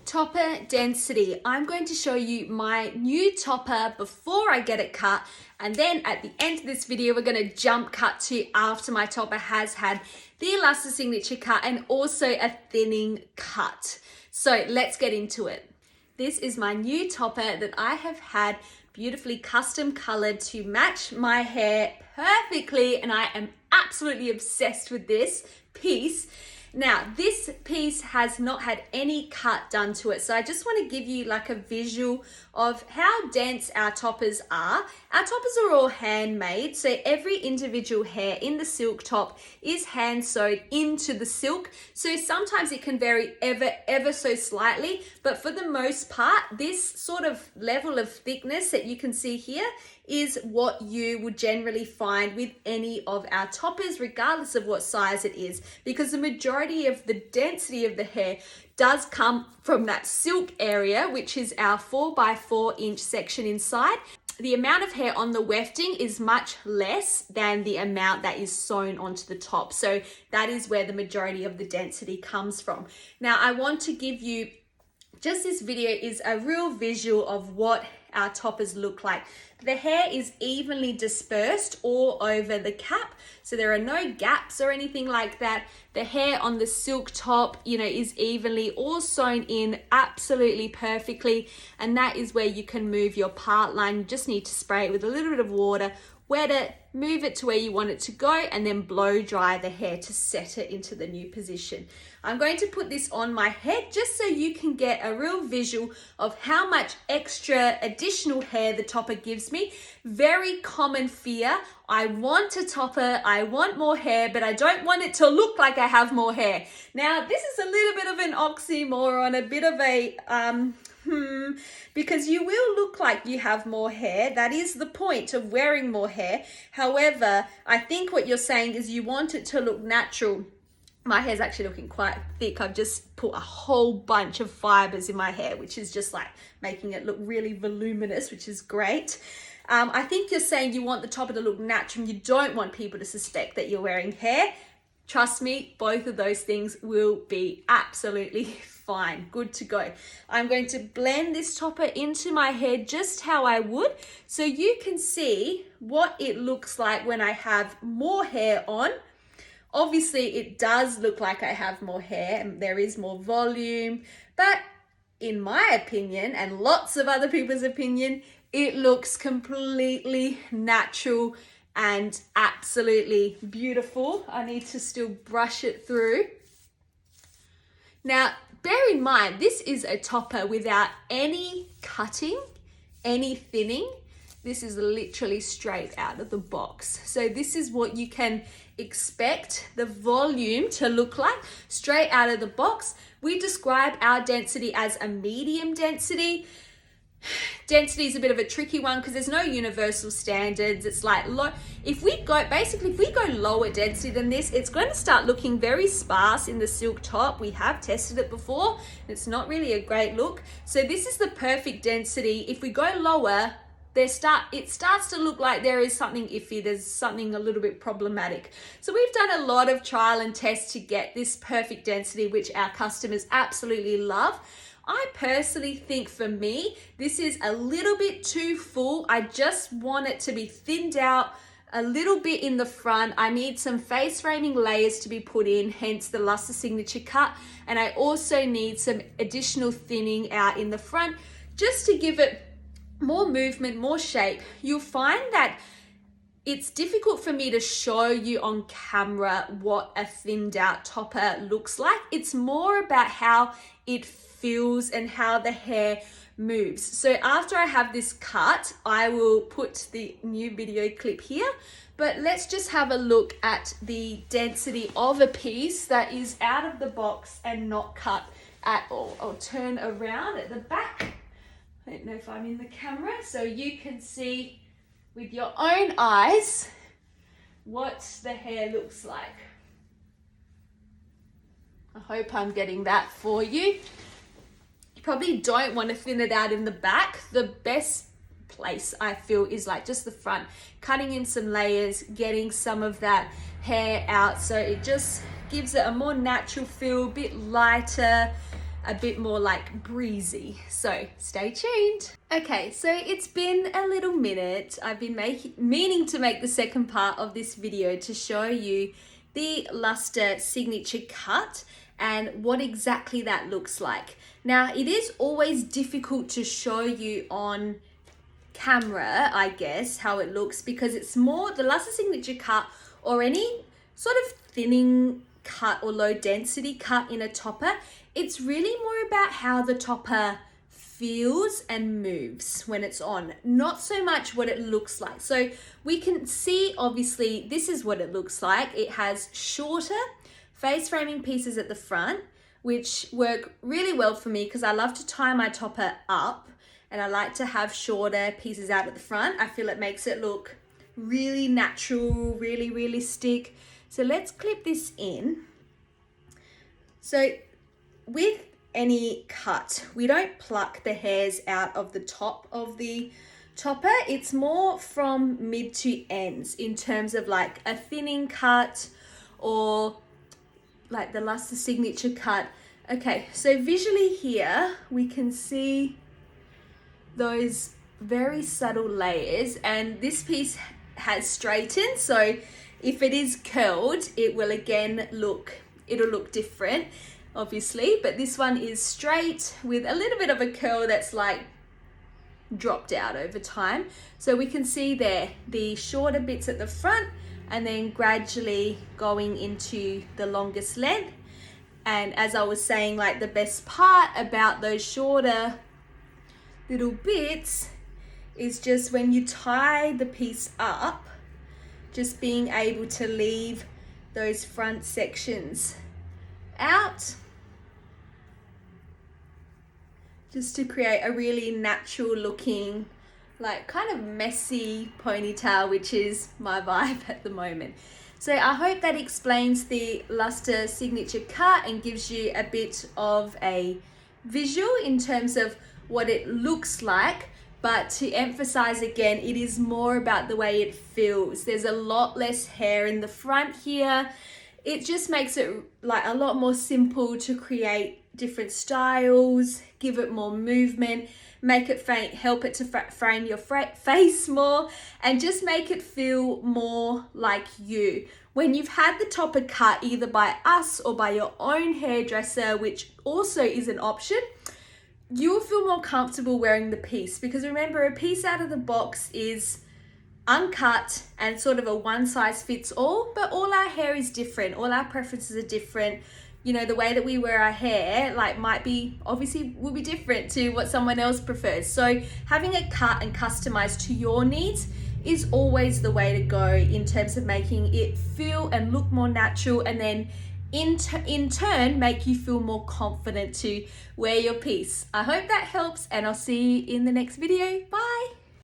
Topper density. I'm going to show you my new topper before I get it cut, and then at the end of this video we're going to jump cut to after my topper has had the Lusta signature cut and also a thinning cut. So let's get into it. This is my new topper that I have had beautifully custom colored to match my hair perfectly, and I am absolutely obsessed with this piece. Now, this piece has not had any cut done to it, so I just want to give you like a visual of how dense our toppers are. Our toppers are all handmade, so every individual hair in the silk top is hand sewed into the silk. So sometimes it can vary ever so slightly, but for the most part, this sort of level of thickness that you can see here is what you would generally find with any of our toppers, regardless of what size it is, because the majority of the density of the hair does come from that silk area, which is our 4x4 inch section inside. The amount of hair on the wefting is much less than the amount that is sewn onto the top. So that is where the majority of the density comes from. Now, I want to give you just this video is a real visual of what our toppers look like. The hair is evenly dispersed all over the cap, so there are no gaps or anything like that. The hair on the silk top, is evenly all sewn in absolutely perfectly, and that is where you can move your part line. You just need to spray it with a little bit of water, wet it, move it to where you want it to go, and then blow dry the hair to set it into the new position. I'm going to put this on my head just so you can get a real visual of how much extra additional hair the topper gives me. Very common fear. I want a topper, I want more hair, but I don't want it to look like I have more hair. Now, this is a little bit of an oxymoron, a bit of a because you will look like you have more hair. That is the point of wearing more hair. However, I think what you're saying is you want it to look natural. My hair's actually looking quite thick. I've just put a whole bunch of fibers in my hair, which is just like making it look really voluminous, which is great. I think you're saying you want the topper to look natural and you don't want people to suspect that you're wearing hair. Trust me, both of those things will be absolutely fine. Good to go. I'm going to blend this topper into my hair just how I would, so you can see what it looks like when I have more hair on. Obviously, it does look like I have more hair and there is more volume, but in my opinion, and lots of other people's opinion, it looks completely natural and absolutely beautiful. I need to still brush it through. Now, bear in mind, this is a topper without any cutting, any thinning. This is literally straight out of the box. So this is what you can expect the volume to look like straight out of the box. We describe our density as a medium density. Density is a bit of a tricky one because there's no universal standards. It's like low. If we go lower density than this, it's going to start looking very sparse in the silk top. We have tested it before. It's not really a great look. So this is the perfect density. If we go lower, it starts to look like there is something iffy. There's something a little bit problematic. So we've done a lot of trial and tests to get this perfect density, which our customers absolutely love. I personally think for me, this is a little bit too full. I just want it to be thinned out a little bit in the front. I need some face framing layers to be put in, hence the Lusta signature cut. And I also need some additional thinning out in the front just to give it more movement, more shape. You'll find that it's difficult for me to show you on camera what a thinned out topper looks like. It's more about how it feels and how the hair moves. So after I have this cut, I will put the new video clip here, but let's just have a look at the density of a piece that is out of the box and not cut at all. I'll turn around at the back. I don't know if I'm in the camera, so you can see with your own eyes what the hair looks like. I hope I'm getting that for you. You probably don't want to thin it out in the back. The best place I feel is like just the front, cutting in some layers, getting some of that hair out so it just gives it a more natural feel, a bit lighter, a bit more like breezy. So stay tuned. Okay, so it's been a little minute. I've been meaning to make the second part of this video to show you the Lusta signature cut and what exactly that looks like. Now, it is always difficult to show you on camera, I guess, how it looks, because it's more the Lusta signature cut or any sort of thinning cut or low density cut in a topper. It's really more about how the topper feels and moves when it's on, not so much what it looks like. So we can see, obviously, this is what it looks like. It has shorter face framing pieces at the front, which work really well for me because I love to tie my topper up and I like to have shorter pieces out at the front. I feel it makes it look really natural, really realistic. So let's clip this in. So with any cut, we don't pluck the hairs out of the top of the topper. It's more from mid to ends in terms of like a thinning cut or like the Lusta signature cut. Okay, so visually here we can see those very subtle layers, and this piece has straightened, so if it is curled it will again it'll look different, obviously, but this one is straight with a little bit of a curl that's like dropped out over time. So we can see there the shorter bits at the front and then gradually going into the longest length. And as I was saying, like the best part about those shorter little bits is just when you tie the piece up, just being able to leave those front sections out, just to create a really natural looking, like kind of messy ponytail, which is my vibe at the moment. So I hope that explains the Lusta signature cut and gives you a bit of a visual in terms of what it looks like. But to emphasize again, it is more about the way it feels. There's a lot less hair in the front here. It just makes it like a lot more simple to create different styles, give it more movement, make it help it to frame your face more, and just make it feel more like you. When you've had the topper cut either by us or by your own hairdresser, which also is an option, you'll feel more comfortable wearing the piece, because remember, a piece out of the box is uncut and sort of a one size fits all, but all our hair is different, all our preferences are different. You know, the way that we wear our hair like will be different to what someone else prefers. So having it cut and customized to your needs is always the way to go in terms of making it feel and look more natural, and then in turn make you feel more confident to wear your piece. I hope that helps, and I'll see you in the next video. Bye.